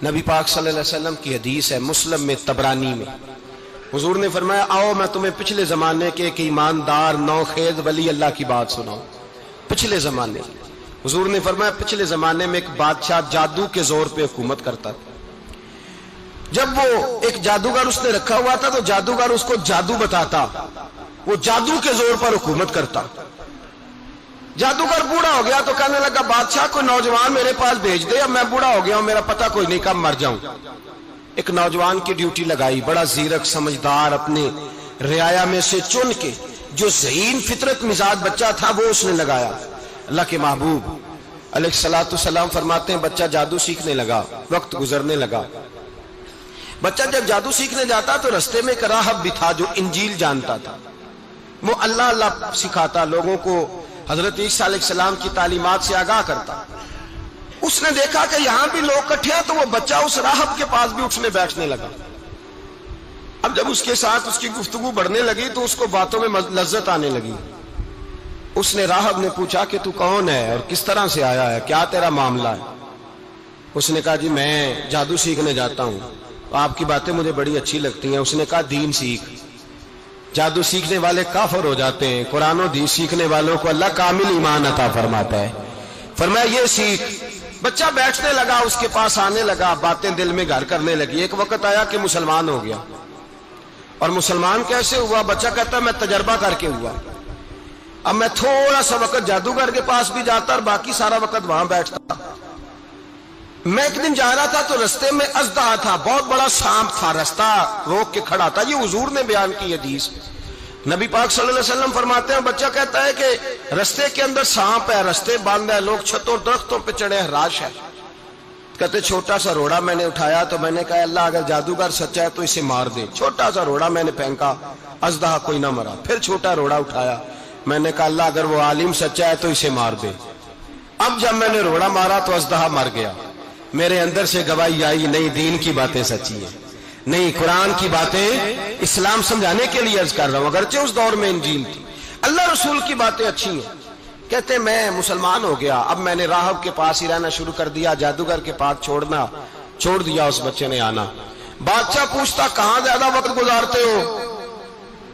نبی پاک صلی اللہ علیہ وسلم کی حدیث ہے مسلم میں طبرانی میں، حضور نے فرمایا آؤ میں تمہیں پچھلے زمانے کے ایک ایماندار نوخیز ولی اللہ کی بات سناؤں۔ پچھلے زمانے حضور نے فرمایا پچھلے زمانے میں ایک بادشاہ جادو کے زور پہ حکومت کرتا تھا۔ جب وہ ایک جادوگر اس نے رکھا ہوا تھا تو جادوگر اس کو جادو بتاتا، وہ جادو کے زور پر حکومت کرتا۔ جادوگر بوڑھا ہو گیا تو کہنے لگا بادشاہ کوئی نوجوان میرے پاس بھیج دے، اب میں بوڑھا ہو گیا ہوں میرا پتہ کوئی نہیں کب مر جاؤں۔ ایک نوجوان کی ڈیوٹی لگائی، بڑا زیرک سمجھدار، اپنے رعایا میں سے چن کے جو ذہین فطرت مزاج بچہ تھا وہ اس نے لگایا۔ اللہ کے محبوب علیہ الصلوۃ والسلام فرماتے ہیں بچہ جادو سیکھنے لگا، وقت گزرنے لگا۔ بچہ جب جادو سیکھنے جاتا تو رستے میں ایک راہب بھی تھا جو انجیل جانتا تھا، وہ اللہ اللہ سکھاتا، لوگوں کو حضرت عیسیٰ علیہ السلام کی تعلیمات سے آگاہ کرتا۔ اس نے دیکھا کہ یہاں بھی لوگ کٹھے ہیں تو وہ بچہ اس راہب کے پاس بھی اٹھنے بیٹھنے لگا۔ اب جب اس کے ساتھ اس کی گفتگو بڑھنے لگی تو اس کو باتوں میں لذت آنے لگی۔ اس نے راہب نے پوچھا کہ تو کون ہے اور کس طرح سے آیا ہے، کیا تیرا معاملہ ہے؟ اس نے کہا جی میں جادو سیکھنے جاتا ہوں، آپ کی باتیں مجھے بڑی اچھی لگتی ہیں۔ اس نے کہا دین سیکھ، جادو سیکھنے والے کافر ہو جاتے ہیں، قرآن و حدیث سیکھنے والوں کو اللہ کامل ایمان عطا فرماتا ہے۔ فرمایا یہ سیکھ۔ بچہ بیٹھنے لگا، اس کے پاس آنے لگا، باتیں دل میں گھر کرنے لگی۔ ایک وقت آیا کہ مسلمان ہو گیا، اور مسلمان کیسے ہوا؟ بچہ کہتا ہے میں تجربہ کر کے ہوا۔ اب میں تھوڑا سا وقت جادوگر کے پاس بھی جاتا اور باقی سارا وقت وہاں بیٹھتا۔ میں ایک دن جا رہا تھا تو رستے میں اژدہا تھا، بہت بڑا سانپ تھا، رستہ روک کے کھڑا تھا۔ یہ حضور نے بیان کی حدیث۔ نبی پاک صلی اللہ علیہ وسلم فرماتے ہیں بچہ کہتا ہے کہ رستے کے اندر سانپ ہے، رستے بند ہے، لوگ چھتوں درختوں پہ چڑھے ہیں، راش ہے۔ کہتے چھوٹا سا روڑا میں نے اٹھایا تو میں نے کہا اللہ اگر جادوگر سچا ہے تو اسے مار دے۔ چھوٹا سا روڑا میں نے پھینکا، اژدہا کوئی نہ مرا۔ پھر چھوٹا روڑا اٹھایا، میں نے کہا اللہ اگر وہ عالم سچا ہے تو اسے مار دے۔ اب جب میں نے روڑا مارا تو اژدہا مر گیا۔ میرے اندر سے گواہی آئی نہیں دین کی باتیں سچی ہیں، نہیں قرآن کی باتیں اسلام سمجھانے کے لیے عرض کر رہا ہوں، اگرچہ اس دور میں انجیل تھی، اللہ رسول کی باتیں اچھی ہیں۔ کہتے میں مسلمان ہو گیا، اب میں نے راہب کے پاس ہی رہنا شروع کر دیا، جادوگر کے پاس چھوڑ دیا اس بچے نے آنا۔ بادشاہ پوچھتا کہاں زیادہ وقت گزارتے ہو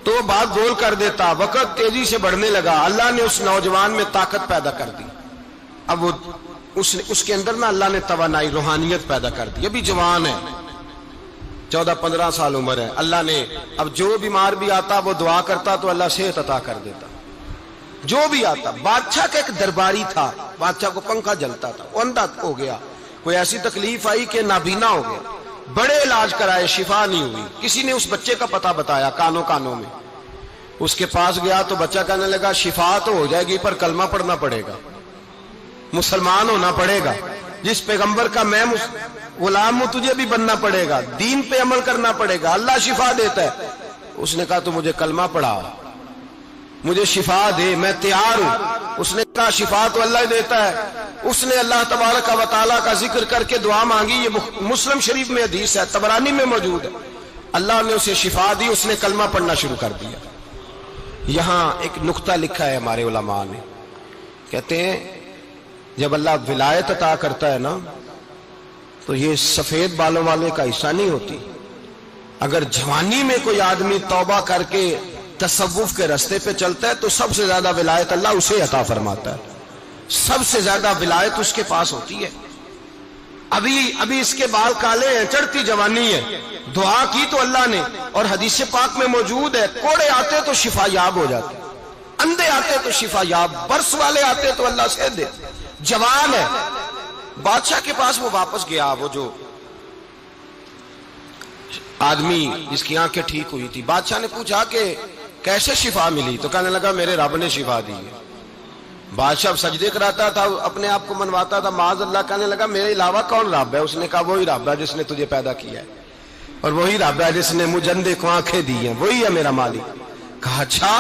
تو وہ بات گول کر دیتا، وقت تیزی سے بڑھنے لگا۔ اللہ نے اس نوجوان میں طاقت پیدا کر دی، اب وہ اس کے اندر نا اللہ نے توانائی روحانیت پیدا کر دی، ابھی جوان ہے، 14-15 سال عمر ہے۔ اللہ نے اب جو بیمار بھی آتا وہ دعا کرتا تو اللہ صحت عطا کر دیتا، جو بھی آتا۔ بادشاہ کا ایک درباری تھا، بادشاہ کو پنکھا جلتا تھا، وہ اندھا ہو گیا، کوئی ایسی تکلیف آئی کہ نابینا ہو گیا، بڑے علاج کرائے شفا نہیں ہوئی۔ کسی نے اس بچے کا پتہ بتایا کانوں میں، اس کے پاس گیا تو بچہ کہنے لگا شفا تو ہو جائے گی پر کلمہ پڑھنا پڑے گا، مسلمان ہونا پڑے گا، جس پیغمبر کا میں غلام ہوں تجھے بھی بننا پڑے گا، دین پہ عمل کرنا پڑے گا، اللہ شفا دیتا ہے۔ اس نے کہا تو مجھے کلمہ پڑھا، مجھے شفا دے، میں تیار ہوں۔ اس نے کہا شفا تو اللہ دیتا ہے۔ اس نے اللہ تبارک و تعالیٰ کا ذکر کر کے دعا مانگی، یہ مسلم شریف میں حدیث ہے، طبرانی میں موجود ہے۔ اللہ نے اسے شفا دی، اس نے کلمہ پڑھنا شروع کر دیا۔ یہاں ایک نقطہ لکھا ہے ہمارے علماء نے، کہتے ہیں جب اللہ ولایت عطا کرتا ہے نا تو یہ سفید بالوں والے کا حصہ نہیں ہوتی۔ اگر جوانی میں کوئی آدمی توبہ کر کے تصوف کے رستے پہ چلتا ہے تو سب سے زیادہ ولایت اللہ اسے عطا فرماتا ہے، سب سے زیادہ ولایت اس کے پاس ہوتی ہے۔ ابھی اس کے بال کالے ہیں، چڑھتی جوانی ہے، دعا کی تو اللہ نے، اور حدیث پاک میں موجود ہے کوڑے آتے تو شفا یاب ہو جاتے، اندھے آتے تو شفا یاب، برس والے آتے تو اللہ سے دے، جوان ہے۔ بادشاہ کے پاس وہ واپس گیا، وہ جو آدمی جس کی آنکھیں ٹھیک ہوئی تھی۔ بادشاہ نے پوچھا کہ کیسے شفا ملی؟ تو کہنے لگا میرے رب نے شفا دی ہے۔ بادشاہ سجدے کراتا تھا، اپنے آپ کو منواتا تھا معاذ اللہ، کہنے لگا میرے علاوہ کون رب ہے؟ اس نے کہا وہی رب ہے جس نے تجھے پیدا کیا ہے، اور وہی رب ہے جس نے مجھے اندھے کو آنکھیں دی ہیں، وہی ہے میرا مالک۔ کہا اچھا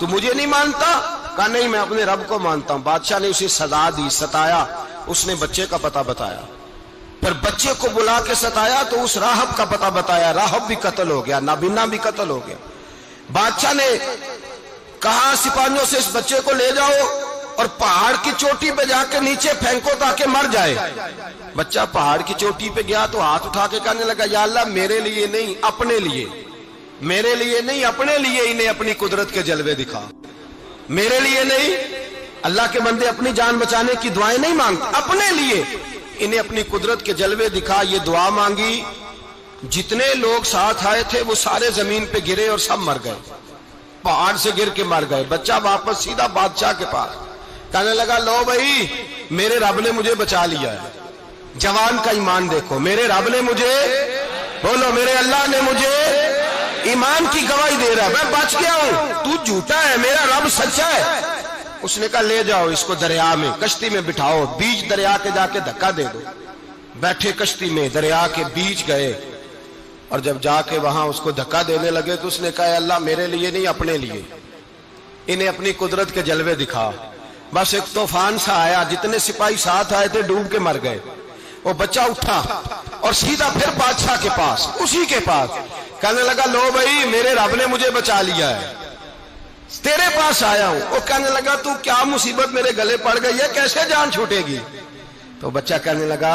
تو مجھے نہیں مانتا؟ کہا نہیں میں اپنے رب کو مانتا ہوں۔ بادشاہ نے اسے سزا دی، ستایا، اس نے بچے کا پتہ بتایا، پھر بچے کو بلا کے ستایا تو اس راہب کا پتہ بتایا، راہب بھی قتل ہو گیا، نابینا بھی قتل ہو گیا۔ بادشاہ نے کہا سپاہیوں سے اس بچے کو لے جاؤ اور پہاڑ کی چوٹی پہ جا کے نیچے پھینکو تاکہ مر جائے. بچہ پہاڑ کی چوٹی پہ گیا تو ہاتھ اٹھا کے کہنے لگا یا اللہ میرے لیے نہیں اپنے لیے، میرے لیے نہیں اپنے لیے انہیں اپنی قدرت کے جلوے دکھا. میرے لیے نہیں، اللہ کے بندے اپنی جان بچانے کی دعائیں نہیں مانگتے، اپنے لیے انہیں اپنی قدرت کے جلوے دکھا. یہ دعا مانگی، جتنے لوگ ساتھ آئے تھے وہ سارے زمین پہ گرے اور سب مر گئے، پہاڑ سے گر کے مر گئے. بچہ واپس سیدھا بادشاہ کے پاس کہنے لگا لو بھائی میرے رب نے مجھے بچا لیا ہے. جوان کا ایمان دیکھو، میرے رب نے مجھے، بولو میرے اللہ نے مجھے ایمان کی گواہی دے رہا ہے، میں بچ گیا ہوں، تو جھوٹا ہے، میرا رب سچا ہے. اس نے کہا لے جاؤ اس کو دریا میں، کشتی میں بٹھاؤ، بیچ دریا کے جا کے دھکا دے دو. بیٹھے کشتی میں، دریا کے بیچ گئے، اور جب جا کے وہاں اس کو دھکا دینے لگے تو اس نے کہا اللہ میرے لیے نہیں اپنے لیے انہیں اپنی قدرت کے جلوے دکھا. بس ایک طوفان سا آیا، جتنے سپاہی ساتھ آئے تھے ڈوب کے مر گئے. وہ بچہ اٹھا اور سیدھا پھر بادشاہ کے پاس، اسی کے پاس کہنے لگا لو بھائی میرے رب نے مجھے بچا لیا ہے، تیرے پاس آیا ہوں. وہ کہنے لگا تو کیا مصیبت میرے گلے پڑ گئی ہے، کیسے جان چھوٹے گی؟ تو بچہ کہنے لگا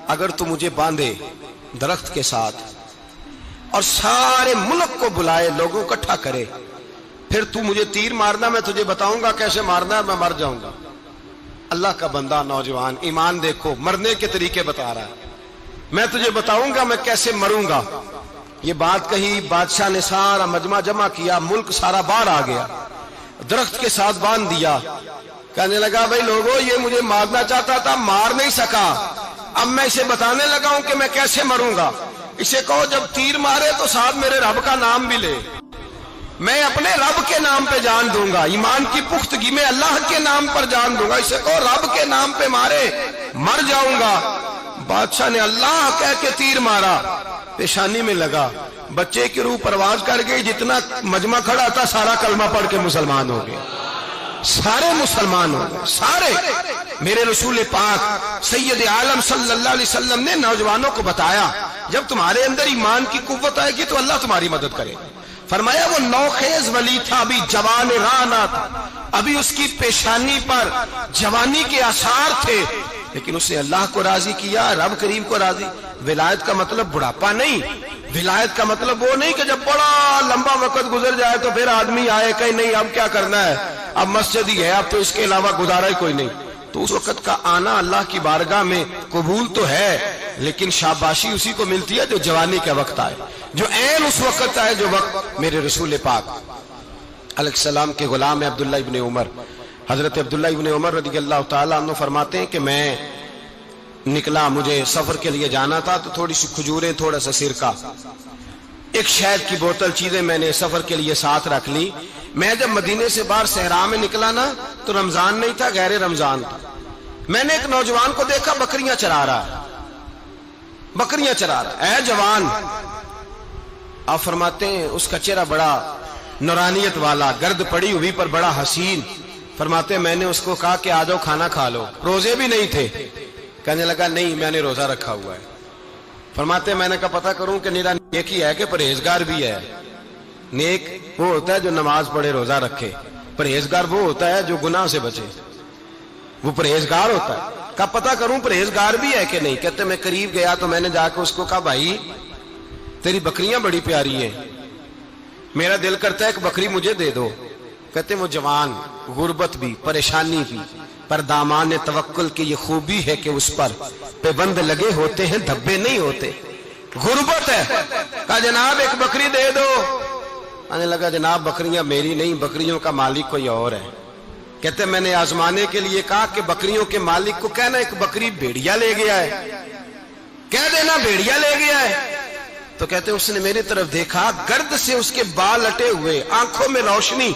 اگر تو مجھے باندھے درخت کے ساتھ اور سارے ملک کو بلائے، لوگوں کو اکٹھا کرے، پھر تو مجھے تیر مارنا، میں تجھے بتاؤں گا کیسے مارنا ہے، میں مر جاؤں گا. اللہ کا بندہ نوجوان ایمان دیکھو، مرنے کے طریقے بتا رہا ہے، میں تجھے بتاؤں گا میں کیسے مروں گا. یہ بات کہی، بادشاہ نے سارا مجمع جمع کیا، ملک سارا باہر آ گیا، درخت کے ساتھ باندھ دیا. کہنے لگا بھائی لوگوں یہ مجھے مارنا چاہتا تھا، مار نہیں سکا، اب میں اسے بتانے لگا ہوں کہ میں کیسے مروں گا. اسے کہو جب تیر مارے تو ساتھ میرے رب کا نام بھی لے، میں اپنے رب کے نام پہ جان دوں گا، ایمان کی پختگی میں اللہ کے نام پر جان دوں گا. اسے کہو رب کے نام پہ مارے، مر جاؤں گا. بادشاہ نے اللہ کہہ کے تیر مارا، پیشانی میں لگا، بچے کی روح پرواز کر گئی. جتنا مجمع کھڑا تھا سارا کلمہ پڑھ کے مسلمان ہو گئے، سارے مسلمان ہو گئے سارے. میرے رسول پاک سید عالم صلی اللہ علیہ وسلم نے نوجوانوں کو بتایا جب تمہارے اندر ایمان کی قوت آئے گی تو اللہ تمہاری مدد کرے. فرمایا وہ نوخیز ولی تھا، ابھی جوان رانا تھا، ابھی اس کی پیشانی پر جوانی کے آثار تھے، لیکن اس نے اللہ کو راضی کیا، رب کریم کو راضی. ولایت کا مطلب بڑھاپا نہیں، ولایت کا مطلب وہ نہیں کہ جب بڑا لمبا وقت گزر جائے تو پھر آدمی آئے کہ نہیں اب کیا کرنا ہے، اب مسجد ہی ہے، اب تو اس کے علاوہ گزارا ہی کوئی نہیں. تو اس وقت کا آنا اللہ کی بارگاہ میں قبول تو ہے، لیکن شاباشی اسی کو ملتی ہے جو جوانی کا وقت آئے، جو عین اس وقت آئے جو وقت میرے رسول پاک علیہ السلام کے غلام عبداللہ ابن عمر، حضرت عبداللہ ابن عمر رضی اللہ تعالیٰ عنہ فرماتے ہیں کہ میں نکلا، مجھے سفر کے لیے جانا تھا، تو تھوڑی سی کھجوریں، تھوڑا سا سرکہ، ایک شہد کی بوتل، چیزیں میں نے سفر کے لیے ساتھ رکھ لی. میں جب مدینے سے باہر صحرا میں نکلا نا تو رمضان نہیں تھا، غیر رمضان تھا. میں نے ایک نوجوان کو دیکھا بکریاں چرا رہا ہے، بکریاں چرا رہا ہے. اے جوان، آپ فرماتے ہیں اس کا چہرہ بڑا نورانیت والا، گرد پڑی ہوئی پر بڑا حسین. فرماتے ہیں میں نے اس کو کہا کہ آ جاؤ کھانا کھا لو، روزے بھی نہیں تھے. کہنے لگا نہیں میں نے روزہ رکھا ہوا ہے. فرماتے ہیں میں نے کہا پتہ کروں کہ نیرا نیک ہی ہے کہ پرہیزگار بھی ہے. نیک وہ ہوتا ہے جو نماز پڑھے روزہ رکھے، پرہیزگار وہ ہوتا ہے جو گناہ سے بچے، وہ پرہیزگار ہوتا ہے. کہا پتہ کروں پرہیزگار بھی ہے کہ نہیں. کہتے میں قریب گیا تو میں نے جا کے اس کو کہا بھائی تیری بکریاں بڑی پیاری ہیں، میرا دل کرتا ہے کہ بکری مجھے دے دو. کہتے وہ جوان، غربت بھی، پریشانی بھی، پر دامان توکل کی یہ خوبی ہے کہ اس پر پابند لگے ہوتے ہیں، دھبے نہیں ہوتے. غربت ہے. کہا جناب ایک بکری دے دو. آنے لگا جناب بکریاں میری نہیں، بکریوں کا مالک کوئی اور ہے. کہتے میں نے آزمانے کے لیے کہا کہ بکریوں کے مالک کو کہنا ایک بکری بھیڑیا لے گیا ہے، کہہ دینا بھیڑیا لے گیا ہے. تو کہتے اس نے میری طرف دیکھا، گرد سے اس کے بال اٹے ہوئے، آنکھوں میں روشنی،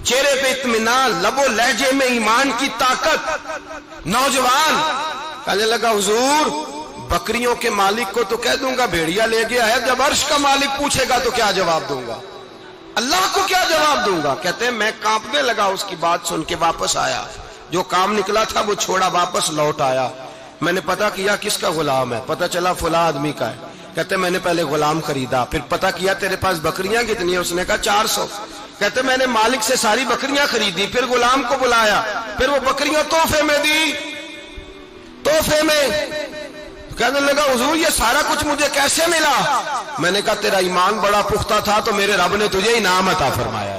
چہرے پہ اطمینان، لب و لہجے میں ایمان کی طاقت. نوجوان کہنے لگا حضور بکریوں کے مالک کو تو کہہ دوں گا بھیڑیا لے گیا ہے، جب عرش کا مالک پوچھے گا تو کیا جواب دوں گا، اللہ کو کیا جواب دوں گا. کہتے ہیں میں کانپنے لگا، اس کی بات سن کے واپس آیا، جو کام نکلا تھا وہ چھوڑا، واپس لوٹ آیا. میں نے پتہ کیا کس کا غلام ہے، پتہ چلا فلاں آدمی کا ہے. کہتے میں نے پہلے غلام خریدا، پھر پتہ کیا تیرے پاس بکریاں کتنی ہیں، اس نے کہا 400. کہتے میں نے مالک سے ساری بکریاں خریدی، پھر غلام کو بلایا، پھر وہ بکریاں تحفے میں دی، تحفے میں۔ کہنے لگا حضور یہ سارا کچھ مجھے کیسے ملا؟ میں نے کہا تیرا ایمان بڑا پختہ تھا تو میرے رب نے تجھے انعام عطا فرمایا۔